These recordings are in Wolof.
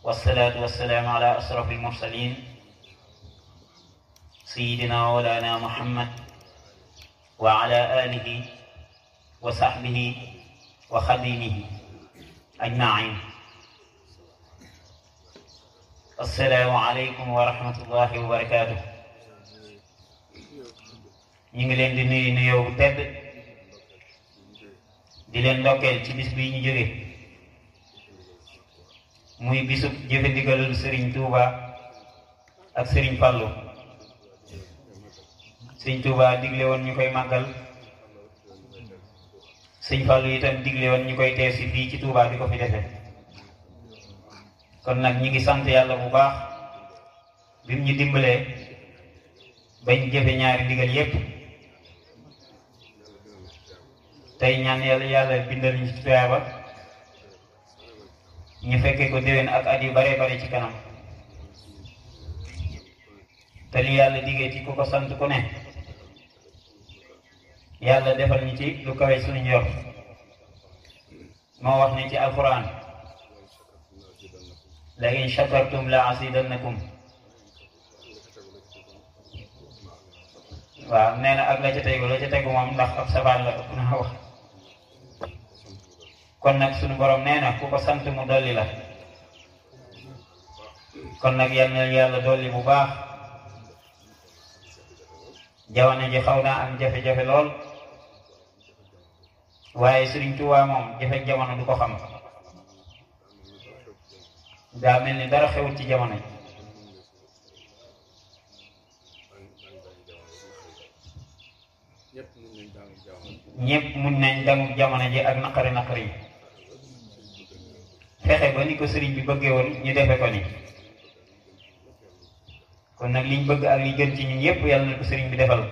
والصلاة والسلام على أشرف المرسلين سيدنا ولانا محمد وعلى آله وصحبه وخديمه أجمعين. السلام عليكم ورحمة الله وبركاته. ñu ngi leen di nuyu nuyoo bu tedd di leen ndokkeel ci bis bii ñu jóge muy bisub jëfe ndigalul Serigne Touba ak Serigne Fallou. Serigne Touba digle woon ñu koy màggal, Serigne Fallou itam digle woon ñu koy teew si fii ci Touba di ko fi defe. kon nag ñi ngi sant yàlla bu baax bi mu ñu dimbalee bañ jëfe ñaari ndigal yépp. tey ñaan yàlla bindal ñu ci tuyaaba ñu fekkee ko déwén ak at yu bare bare ci kanam. te li yàlla diggee ci ku ko sant ku ne yàlla defal ñu ci lu kawe suñu njort. moo wax ne ci alquran la in shakartum la azidannakum. waaw nee na ak la ca tegu moom ndax ab sabaan la ëpp na wax. kon nag suñu borom nee na ku ko sant mu dolli la. kon nag yal na yàlla dolli bu baax. jamono ji xaw naa am jafe-jafe lool waaye Sëriñ Tuubaa moom jafe jamono du ko xam. daa mel ni dara xewut ci jamono ji. ñépp mun nañ damu jamono ji ak naqari yi. fexe ba ni ko sëriñ bi bëggee woon ñu defe ko ni. kon nag liñ bëgg ak li gën ci ñun yépp yàlla na ko sëriñ bi defal.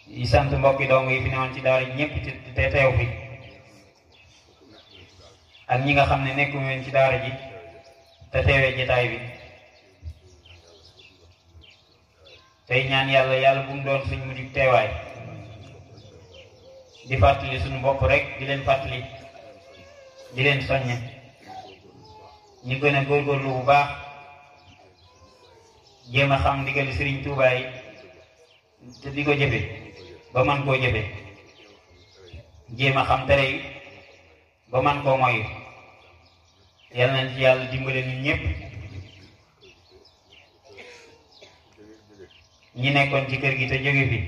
yi sant mbokki dong yi fi newoon ci daara ñépp te teew fi ak ñi nga xam ne nekkuñu woon ci daara ji te teewee jotaay bi. tey ñaan yàlla bu mu doon suñ mu di teewaay. di fàttali suñu bopp rek di leen fàttali di leen soññe ñu gën a góorgóorlu bu baax jéem a xam ndigali Sëriñ Tuubaa yi te di ko jëfe ba man koo jëfe. jéem a xam tere yi ba man koo moyu. yal nañ ci yàlla dimbale ñun ñépp. ñi nekkoon ci kër gi te jóge fi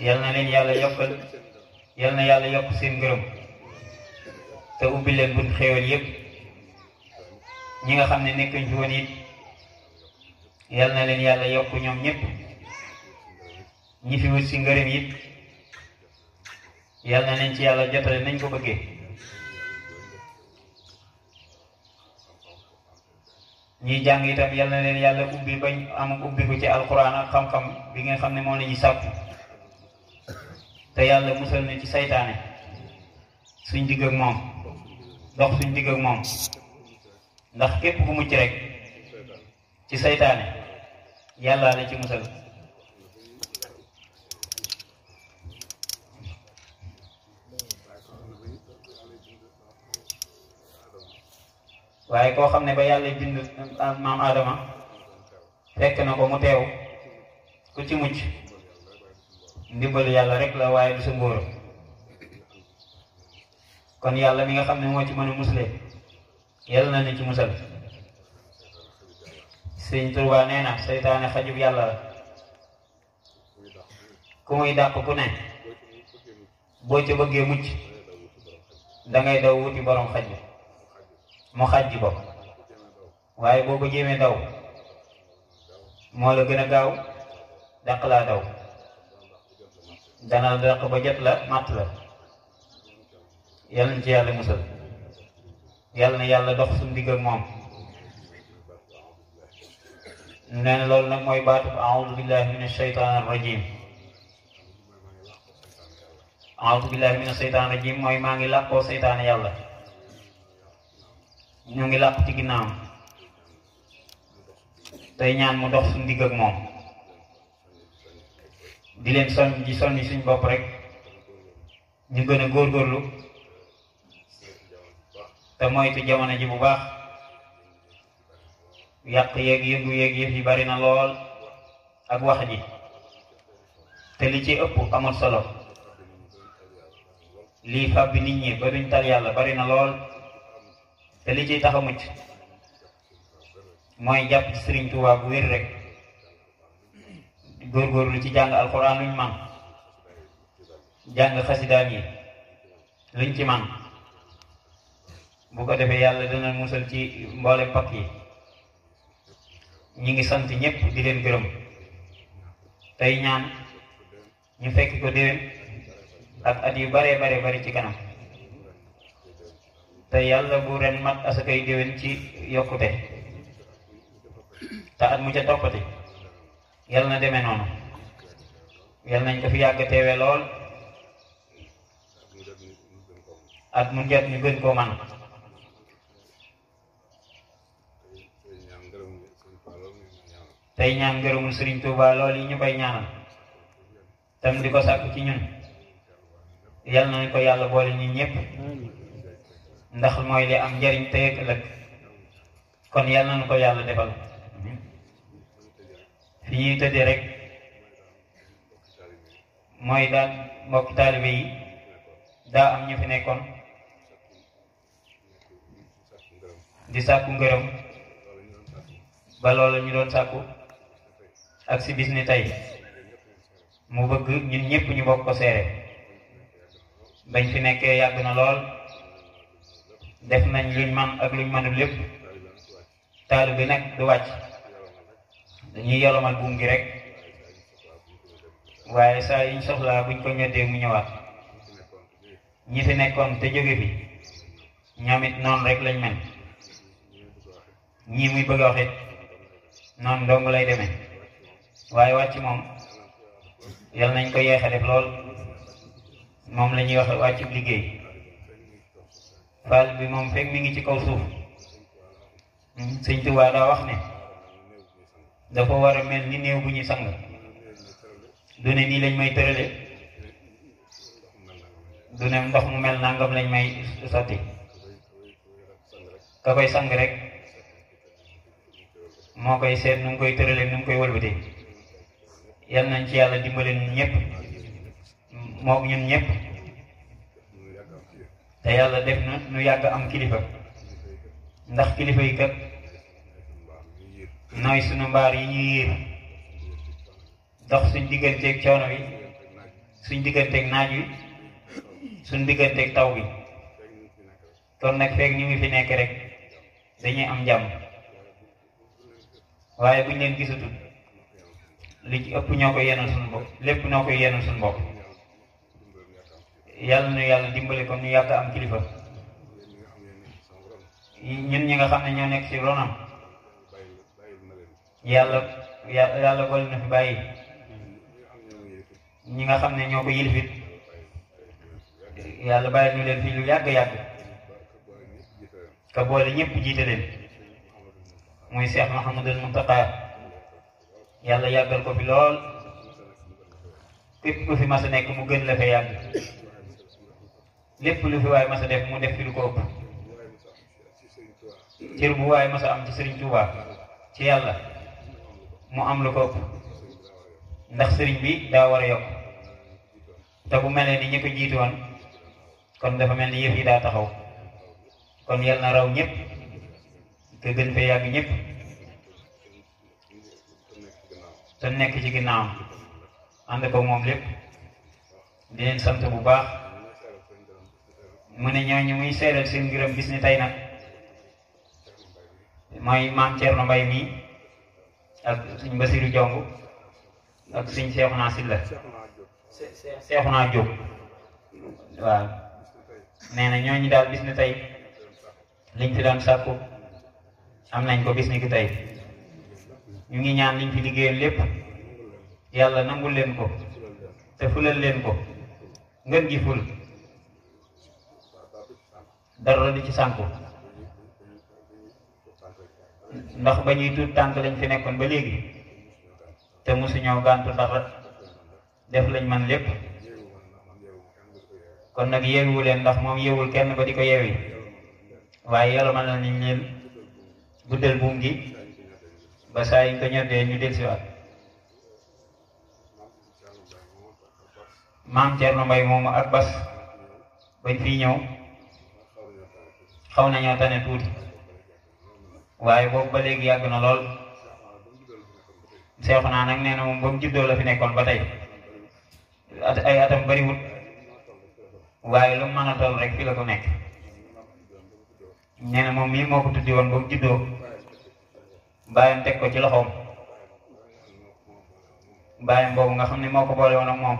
yal na leen yàlla yokkal, yal na yàlla yokk seen ngërëm te ubbi leen bunt xéewal yépp. ñi nga xam ne nekkuñ fi woon it yal na leen yàlla yokk ñoom ñépp. ñi fi wut si ngërëm it yal na leen ci yàlla jotale nañ ko bëggee. ñiy jàng itam yal na leen yàlla ubbi bañ am ubbi ko ci alquran ak xam-xam bi nga xam ne moom la ñuy sàkku. te yàlla musal na ci saytaane suñ digg ak moom, dox suñ digg ak moom. ndax képp ku mucc rek ci saytaane yàlla la ci musal. waaye koo xam ne ba yàlla bind maam Adama fekk na ko mu teew ku ci mucc ndimbalu yàlla rek la waaye du sa ngóor. kon yàlla mi nga xam ne moo ci mën a musle yàlla na ni ci musal. Sëñ Tuubaa nee na seytaane xajub yàlla la. ku muy dàq ku ne boo ca bëggee mucc dangay daw wuti borom xaj bi mu xajji ko. waaye boo ko jéemee daw moo la gën a gaaw dàq laa daw. dana dàq ba jot la màtt la. yal na ci yàlla musal. yal na yàlla dox suñu digg ak moom. nee na loolu nag mooy baatu a'uudu billahi min ashaytaan rajim. a'uudu billahi min ashaytaan rajim mooy maa ngi làqoo seytaane yàlla. ñu ngi làq ci ginnaawam. tey ñaan mu dox suñu digg ak moom. di leen soññ di soññ suñ bopp rek ñu gën a góorgóorlu te moytu jamono ji bu baax yàq yeeg yëngu yeeg yëf yi bari na lool ak wax ji te li ci ëpp amul solo lii fàbbi nit ñi ba duñ tal yàlla bari na lool te li ciy tax a mucc mooy jàpp ci Sëriñ Tuubaa bu wér rek góorgóorlu ci jàng alxuraan luñ man jàng xasidaan yi luñ ci man bu ko defee yàlla dana musal ci mboole pakk yi ñi ngi sant ñépp di leen gërëm tey ñaan ñu fekk ko déwén ak at yu bare bare bari ci kanam te yàlla bu ren mat asakay déwén ci yokkute te at mu ca toppati yàlla na demee noonu yàlla nañ ko fi yàgg teewe lool at mu jot ñu gën koo man tey ñaan ngërëmul Sëriñ Tuubaa lool yi ñu koy ñaanal tam di ko sàkku ci ñun yal nañ ko yàlla boole ñun ñëpp ndax mooy li am njariñ tey ak ëllëg kon yal nañu ko yàlla defal fi ñuy tëddee rek mooy daal mbokki taalibe yi daa am ñu fi nekkoon di sàkku ngërëm ba loola ñu doon sàkku ak si bis ni tey mu bëgg ñun ñëpp ñu bokk ko seere bañ fi nekkee yàgg na lool def nañ luñ man ak luñ mënul lépp taalu bi nag du wàcc dañuy yolomal buum gi rek waaye saa yiñ soxlaa buñ ko ñoddee mu ñëwaat ñi fi nekkoon te jóge fi ñoom it noonu rek lañ mel ñii muy bëgg a waxit noonu dong lay demee waaye wàcc moom yal nañ ko yeexa def lool moom la ñuy wax wàccu liggéey faal bi moom fekk mi ngi ci kaw suuf Sëñ Tuubaa daa wax ne dafa war a mel ni néew bu ñuy sang du ne nii lañ may tërale du ne ndox mu mel nangam lañ may sotti ka koy sang rek moo koy seet nu mu koy tërale nu mu koy wëlbatee yal nañ ci yàlla dimbale ñun ñëpp mook ñun ñëpp te yàlla def na nu yàgg am kilifa ndax kilifa yi kat nooy sunu mbaar yi ñuy yéer dox suñ digganteeg coono bi suñ digganteeg naaj wi suñ digganteeg taw bi kon nag feeg ñu ngi fi nekk rek dañuy am jàmm waaye buñ leen gisatul li ci ëpp ñoo koy yenal suñu bopp lépp ñoo koy yenal suñu bopp yàlla na yàlla dimbali ko ñu yàgg am kilifa ñun ñi nga xam ne ñoo nekk ci ronam yàlla boole na fi bàyyi ñi nga xam ne ñoo ko yilifit yàlla bàyyi ñu leen fii lu yàgg-yàgg ka boole ñëpp jiite leen muy Cheikh Mouhamadul Mountakha yàlla yàggal ko fi lool képp ku fi mas a nekk mu gën la fa yàgg lépp lu fi waay mas a def mu def fi lu ko ëpp cër bu waay mas a am ci Sëriñ Tuubaa ci yàlla mu am lu ko ëpp ndax sëriñ bi daa war a yokk te bu mel ni ñi ko jiitu woon kon dafa mel ni yëf yi daa taxaw kon yàlla na raw ñëpp te gën fee yàgg ñëpp te nekk ci ginnaawam ànd ko moom lépp di leen sant bu baax mu ne ñooñu muy seeral seen ngërëm bis ni tey nag mooy maam Thierno Mbaye mii ak suñ Basiru Jong ak suñ Seexuna Silla Seexuna Jóob waaw nee na ñooñu daal bis ni tey liñ fi doon sàkku am nañ ko bis ni ki tey ñu ngi ñaan liñ fi liggéeyal lépp yàlla nangul leen ko te fulal leen ko ngeen gi ful dara di ci sànku ndax ba ñuy tuut tànk lañ fi nekkoon ba léegi te mosuñoo gàntu dara def lañ man lépp kon nag yeewu leen ndax moom yeewul kenn ba di ko yeewi waaye yàlla mën na niñ leen guddal buum gi ba saa yi ko ñoddee ñu dellusiwaat maam Thierno Mbaye moomu ak bas bañ fii ñëw xaw nañoo tane tuuti waaye boobu ba léegi yàgg na lool seexu naa nag nee na moom ba mu juddoo la fi nekkoon ba tey ay atam bariwut waaye lu mu mën a toll rek fi la ko nekk nee na moom mii moo ko tuddi woon ba mu juddoo bàyyam teg ko ci loxoom bàyyam boobu nga xam ne moo ko boole woon ak moom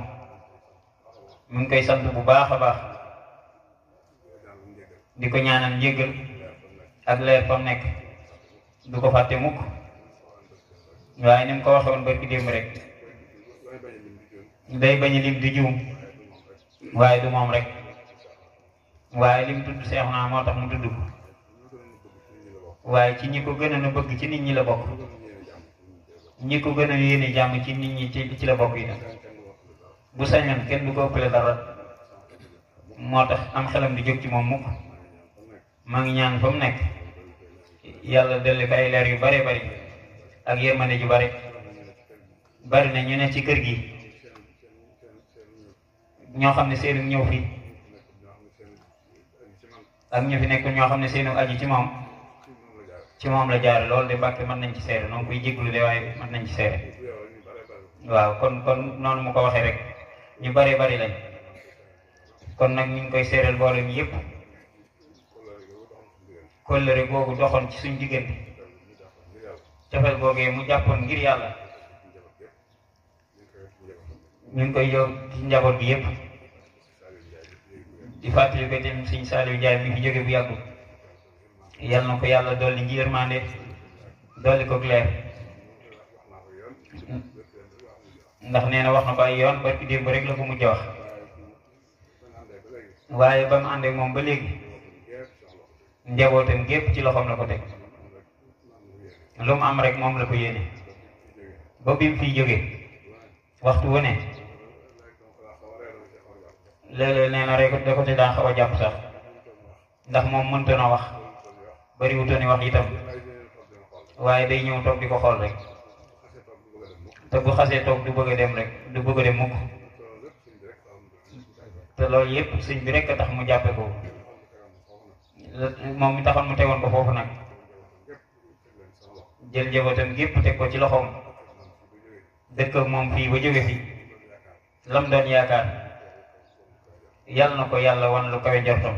mu ngi koy sant bu baax a baax di ko ñaanal njéggal ak leer fa mu nekk du ko fàtte mukk waaye ni mu ko waxee woon barki démb rek day bañ a lim di juum waaye du moom rek waaye lim tudd seex naa moo tax mu tudd ko waaye ci ñi ko gën a bëgg ci nit ñi la bokk ñi ko gën a yéene jàmm ci nit ñi ci la bokk yi nag bu sañoon kenn du ko ëppale dara moo tax am xelam di jóg ci moom mukk maa ngi ñaan fa mu nekk yàlla delli ko ay leer yu bare bari ak yërmande ju bare bari na ñu ne ci kër gi ñoo xam ne seenu ñëw fii ak ñu fi nekk ñoo xam ne seenu aji ci moom la jaare loolu de Mbàkke mën nañ ci seere noonu koy jégglu de waaye mën nañ ci seere waaw kon noonu mu ko waxee rek ñu bare bari lañ kon nag ñu ngi koy seereel boole mi yépp kóllëre googu doxoon ci suñ diggante cofeel googee mu jàppoon ngir yàlla ñu ngi koy yow ci njaboot bi yépp di fàttali ko dem Sëñ Saliou Ndiaye mi fi jóge bu yàggul yal na ko yàlla dolli nji yërmande dolli ko leer ndax nee na wax na ko ay yoon barki démb rek la ko mujj wax waaye ba mu àndee moom ba léegi njabootam gépp ci loxoom la ko teg lu mu am rek moom la ko yéene ba bi mu fiy jóge waxtu wu ne léeg-léeg nee na rek da ko te daa xaw a jàpp sax ndax moom mënta na wax bari wutooni wax itam waaye day ñëw toog di ko xool rek te bu xasee toog du bëgg a dem rek du bëgg a dem mukk te loolu yépp sëñ bi rek a tax mu jàppe ko moom mi taxoon mu tegoon ko foofu nag jël njabootam gépp teg ko ci loxoom dëkk ak moom fii ba jóge fi lam doon yaakaar yàlla na ko yàlla wan lu kawe njortam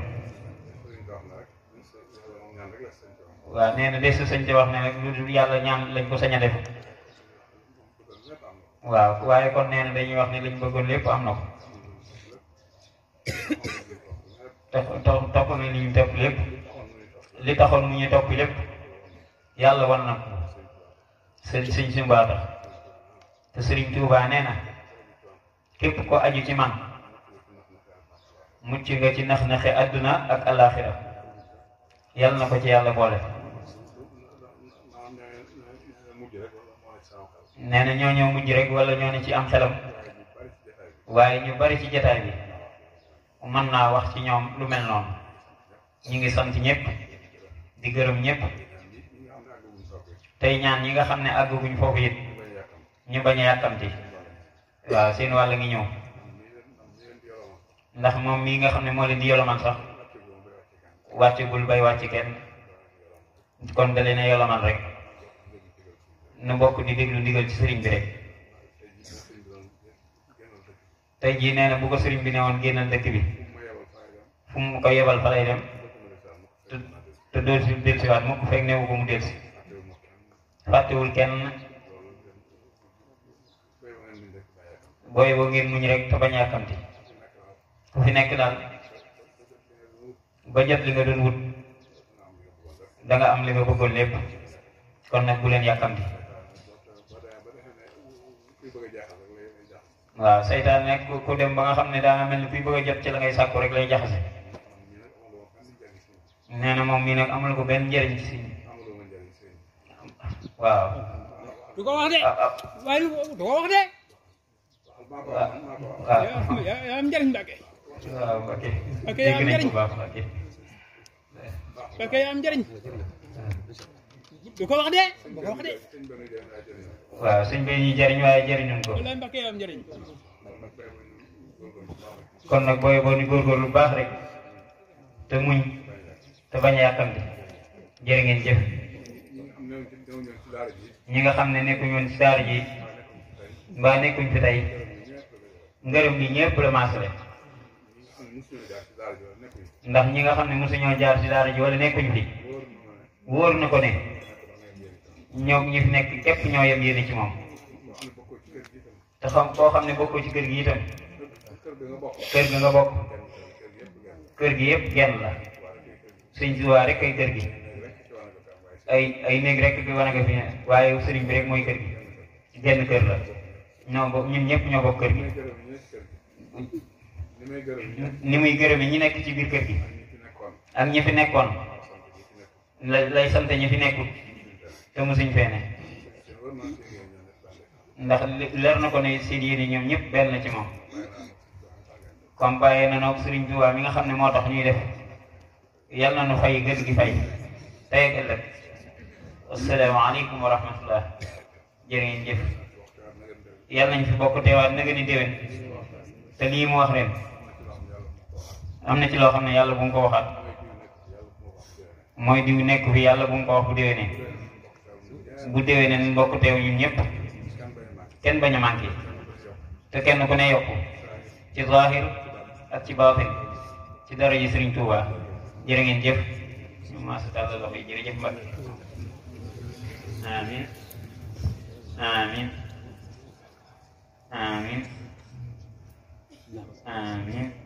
waaw nee na de su sëñ te wax ne rek lu yàlla ñaan lañ ko sañ a def waaw waaye kon nee na dañuy wax ne liñ bëggoon lépp am na ko topp na li ñu topp lépp li taxoon mu ñu topp lépp yàlla wan na ko sëñ Sumba tax te Sëriñ Tuubaa nee na képp ko aju ci man mucc nga ci nax-naxe àdduna ak alaaxira yàlla na ko ci yàlla boole nee na ñoo ñëw mujj rek wala ñoo ne ci am xelam waaye ñu bari ci jataay bi mën naa wax ci ñoom lu mel noonu ñu ngi sant ñëpp di gërëm ñëpp tey ñaan ñi nga xam ne àgguñ foofu it ñu bañ a yàkkamti waaw seen wàll ngi ñëw ndax moom mii nga xam ne moo leen di yolomal sax wàccegul bay wàcc kenn kon da leen a yolomal rek nu bokk di déglu ndigal ci sëriñ bi rek tey jii nee na bu ko sëriñ bi ne woon génnal dëkk bi fu mu ko yebal fa lay dem te doo si dellusiwaat mukk fekk newu ko mu dellusi fàttewul kenn booy boo ngeen muñ rek te bañ a yàkkamti ku fi nekk daal ba jot li nga doon wut da nga am li nga bëggoon lépp kon nag bu leen yàkkamti waaw seytaan nekk ku dem ba nga xam ne daa mel ni kuy bëgg a jot ci la ngay sàkku rek lay jaxase nee na moom mii nag amul ko benn njëriñ ci si waaw du ko wax de waaye du ko wax de waaw yaa am njëriñ Mbàkke waaw Mbacke. Mbacke yaa am dégg nañ njëriñ bu baax Mbacke. Mbacke yaa am njëriñ du ko wax de bu ko wax de waaw sëñ bi ñuy jëriñ waaye jëriñuñ ko. wallaay Mbacke yaa am njëriñ kon nag booy boo ni góorgóorlu lu baax rek te muñ te bañ a yàkkamti jërë ngeen jëf. ñi nga xam ne nekkuñ woon ci daara ji mbaa nekkuñ fi tey ngërëm li ñëpp la maasale ndax ñi nga xam ne mosuñoo jaar ci daara ji wala nekkuñ fi wóor na ko ne ñoom ñi fi nekk képp ñoo yem yéene ci moom te xam koo xam ne bokkoo ci kër gi itam kër ga nga bokk kër gi yëpp genn la sëñ Tuubaa rek ay kër gi ay néeg rek fi wane nga fi waaye sëriñ bi rek mooy kër gi genn kër la ñoo bokk ñun ñëpp ñoo bokk kër gi ni muy gërëme ñi nekk ci biir kër gi ak ñi fi nekkoon lay sant ñi fi nekkul te musuñ fee ne ndax leer na ko ne seen yéene ñoom ñëpp benn na ci moom comme bàyyee na noog Sëriñ Tuubaa mi nga xam ne moo tax ñuy def yal na nu fay gën gi fay tey ak ëllëg asalaamaaleykum wa rahmatullah jërë ngeen jëf yal nañ fi bokk teewaat na gën a déwén te lii mu wax ren am na ci loo xam ne yàlla bu mu ko waxaat mooy diw nekk fi yàlla bu mu ko wax bu déwénee nu bokk teew ñun ñëpp kenn bañ a manqué te kenn ku ne yokku ci zahir ak ci baatin ci dara ji Sëriñ Tuubaa jërë ngeen jëf ñu maasa tàllal loxo yi jërëjëf Mbacke amin amin amin amin